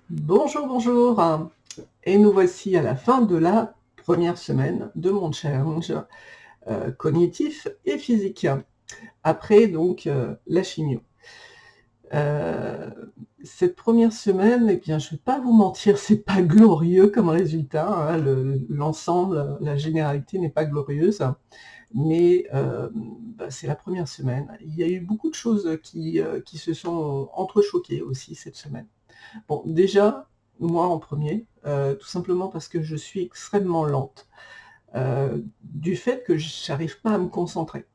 Bonjour, bonjour. Et nous voici à la fin de la première semaine de mon challenge cognitif et physique, après donc la chimio. Euh, Cette première semaine, eh bien, je ne vais pas vous mentir, c'est pas glorieux comme résultat, hein, l'ensemble, la généralité n'est pas glorieuse, mais c'est la première semaine. Il y a eu beaucoup de choses qui se sont entrechoquées aussi cette semaine. Bon, déjà, moi en premier, tout simplement parce que je suis extrêmement lente, du fait que j'arrive pas à me concentrer.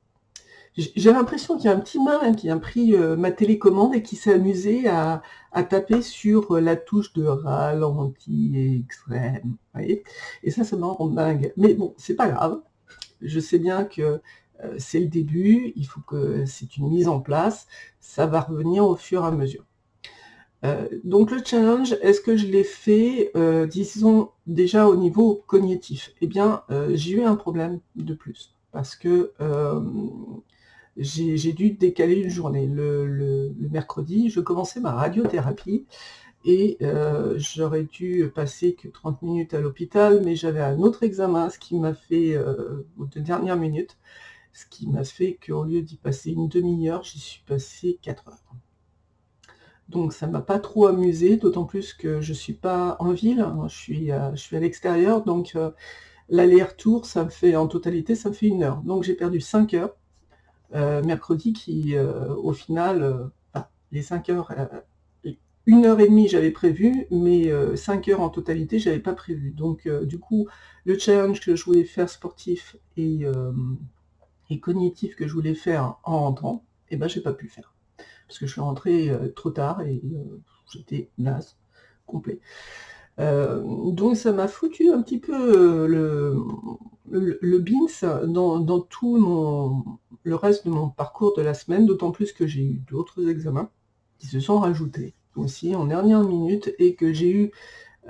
J'ai l'impression qu'il y a un petit malin qui a pris ma télécommande et qui s'est amusé à taper sur la touche de ralenti extrême, vous voyez. Et ça me rend dingue. Mais bon, c'est pas grave. Je sais bien que c'est le début, il faut que c'est une mise en place, ça va revenir au fur et à mesure. Donc le challenge, est-ce que je l'ai fait, disons, déjà au niveau cognitif? Eh bien, j'ai eu un problème de plus, parce que j'ai dû décaler une journée. Le mercredi, je commençais ma radiothérapie, et j'aurais dû passer que 30 minutes à l'hôpital, mais j'avais un autre examen, ce qui m'a fait, de dernière minute, ce qui m'a fait qu'au lieu d'y passer une demi-heure, j'y suis passé 4 heures. Donc ça m'a pas trop amusée, d'autant plus que je suis pas en ville, hein, je suis à l'extérieur, donc l'aller-retour, ça me fait en totalité, ça me fait 1 heure. Donc j'ai perdu 5 heures mercredi qui, au final, les 5 heures, 1 heure et demie j'avais prévu, mais 5 heures en totalité, j'avais pas prévu. Donc du coup, le challenge que je voulais faire sportif et cognitif que je voulais faire en rentrant, eh ben j'ai pas pu faire. Parce que je suis rentrée trop tard et j'étais naze, complet. Donc ça m'a foutu un petit peu le beans dans tout le reste de mon parcours de la semaine, d'autant plus que j'ai eu d'autres examens qui se sont rajoutés aussi en dernière minute, et que j'ai eu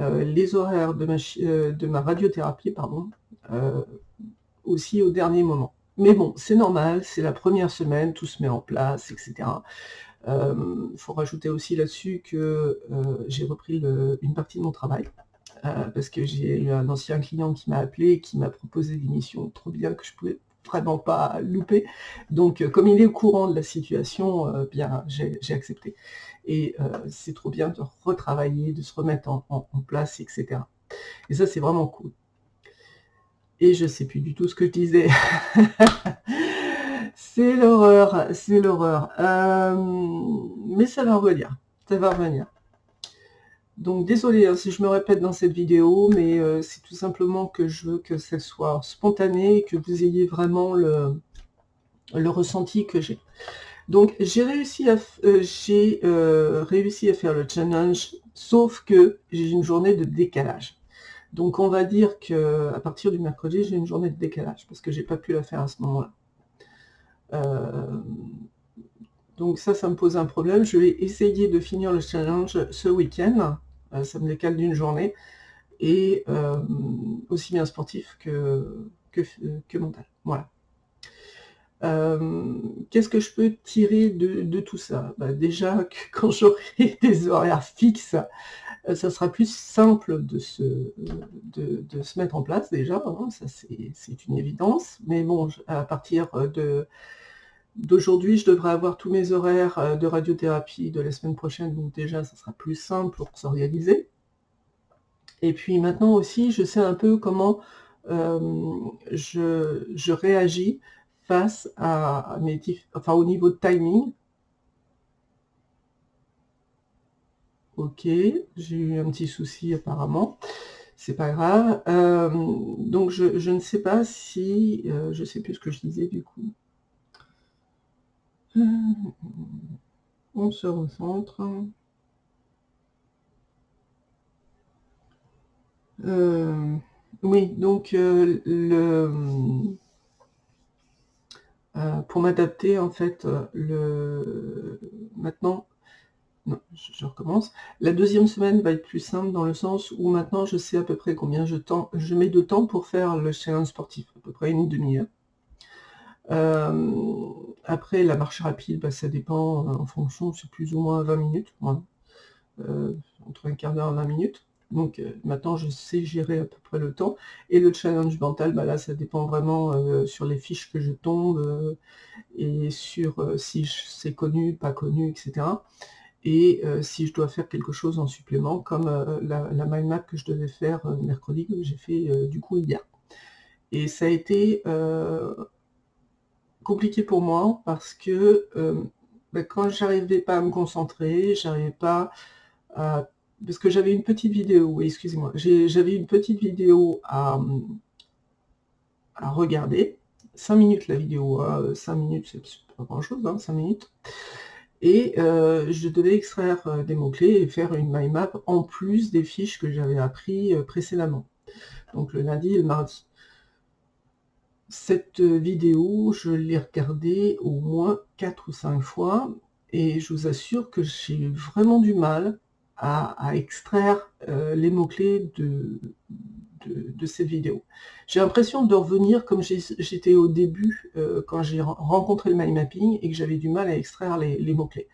les horaires de ma radiothérapie, pardon, euh, aussi au dernier moment. Mais bon, c'est normal, c'est la première semaine, tout se met en place, etc. Il faut rajouter aussi là-dessus que j'ai repris une partie de mon travail, parce que j'ai eu un ancien client qui m'a appelé et qui m'a proposé des missions trop bien que je pouvais vraiment pas louper. Donc comme il est au courant de la situation, bien j'ai accepté. Et c'est trop bien de retravailler, de se remettre en place, etc. Et ça, c'est vraiment cool. Et je sais plus du tout ce que je disais. C'est l'horreur, c'est l'horreur. Mais ça va revenir, ça va revenir. Donc désolé hein, si je me répète dans cette vidéo, mais c'est tout simplement que je veux que ça soit spontané, que vous ayez vraiment le ressenti que j'ai. Donc j'ai réussi à faire le challenge, sauf que j'ai une journée de décalage. Donc on va dire que à partir du mercredi, j'ai une journée de décalage, parce que j'ai pas pu la faire à ce moment-là. Euh, Donc ça me pose un problème. Je vais essayer de finir le challenge ce week-end. Ça me décale d'une journée. Et aussi bien sportif que mental. Voilà. Qu'est-ce que je peux tirer de tout ça? Déjà que quand j'aurai des horaires fixes, ça sera plus simple de se mettre en place déjà, hein, ça c'est une évidence. Mais bon, à partir d'aujourd'hui, je devrais avoir tous mes horaires de radiothérapie de la semaine prochaine, donc déjà, ça sera plus simple pour s'organiser. Et puis maintenant aussi, je sais un peu comment je réagis face à enfin, au niveau de timing. Ok, j'ai eu un petit souci apparemment, c'est pas grave. Donc je ne sais pas si... je sais plus ce que je disais du coup. On se recentre. Euh, oui, donc pour m'adapter, en fait, maintenant, non, je recommence. La deuxième semaine va être plus simple dans le sens où maintenant je sais à peu près combien je mets de temps pour faire le challenge sportif, à peu près une demi-heure. Après, la marche rapide, ça dépend en fonction, c'est plus ou moins 20 minutes. Voilà. entre un quart d'heure et 20 minutes. Donc maintenant, je sais gérer à peu près le temps. Et le challenge mental, bah là, ça dépend vraiment sur les fiches que je tombe et sur si c'est connu, pas connu, etc. Et si je dois faire quelque chose en supplément, comme la mind map que je devais faire mercredi, que j'ai fait du coup hier. Et ça a été compliqué pour moi parce que bah, quand j'arrivais pas à me concentrer, j'arrivais pas à... Parce que j'avais une petite vidéo, oui, excusez-moi, j'avais une petite vidéo à regarder, 5 minutes la vidéo, 5 minutes, c'est pas grand-chose, 5 minutes, et je devais extraire des mots-clés et faire une mind map en plus des fiches que j'avais appris précédemment, donc le lundi et le mardi. Cette vidéo, je l'ai regardée au moins 4 ou 5 fois, et je vous assure que j'ai vraiment du mal à extraire les mots-clés de cette vidéo. J'ai l'impression de revenir comme j'étais au début, quand j'ai rencontré le mind mapping et que j'avais du mal à extraire les mots-clés.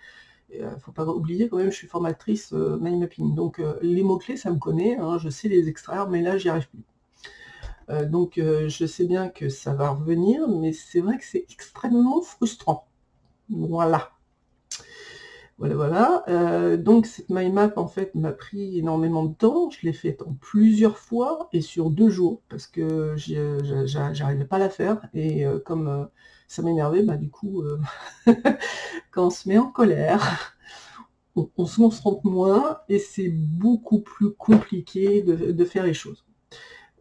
Faut pas oublier quand même, je suis formatrice mind mapping, donc les mots-clés, ça me connaît, hein, je sais les extraire, mais là, j'y arrive plus. Donc je sais bien que ça va revenir, mais c'est vrai que c'est extrêmement frustrant. Voilà. Voilà. Donc cette mind map, en fait, m'a pris énormément de temps. Je l'ai faite en plusieurs fois et sur 2 jours, parce que j'arrivais pas à la faire. Et comme ça m'énervait, bah du coup, quand on se met en colère, on se concentre moins et c'est beaucoup plus compliqué de faire les choses.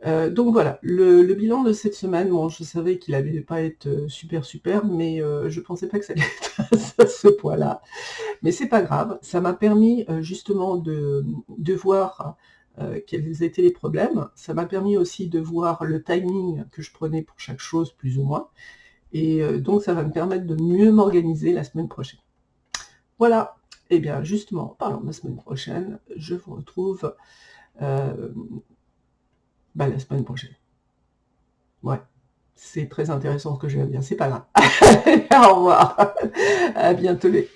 Donc voilà, le bilan de cette semaine, bon, je savais qu'il allait pas être super, mais je pensais pas que ça allait être à ce point-là. Mais c'est pas grave, ça m'a permis justement de voir quels étaient les problèmes. Ça m'a permis aussi de voir le timing que je prenais pour chaque chose, plus ou moins. Et donc ça va me permettre de mieux m'organiser la semaine prochaine. Voilà, et bien justement, en parlant de la semaine prochaine, je vous retrouve la semaine prochaine. Ouais, c'est très intéressant ce que je viens de dire, c'est pas grave. Au revoir, à bientôt les...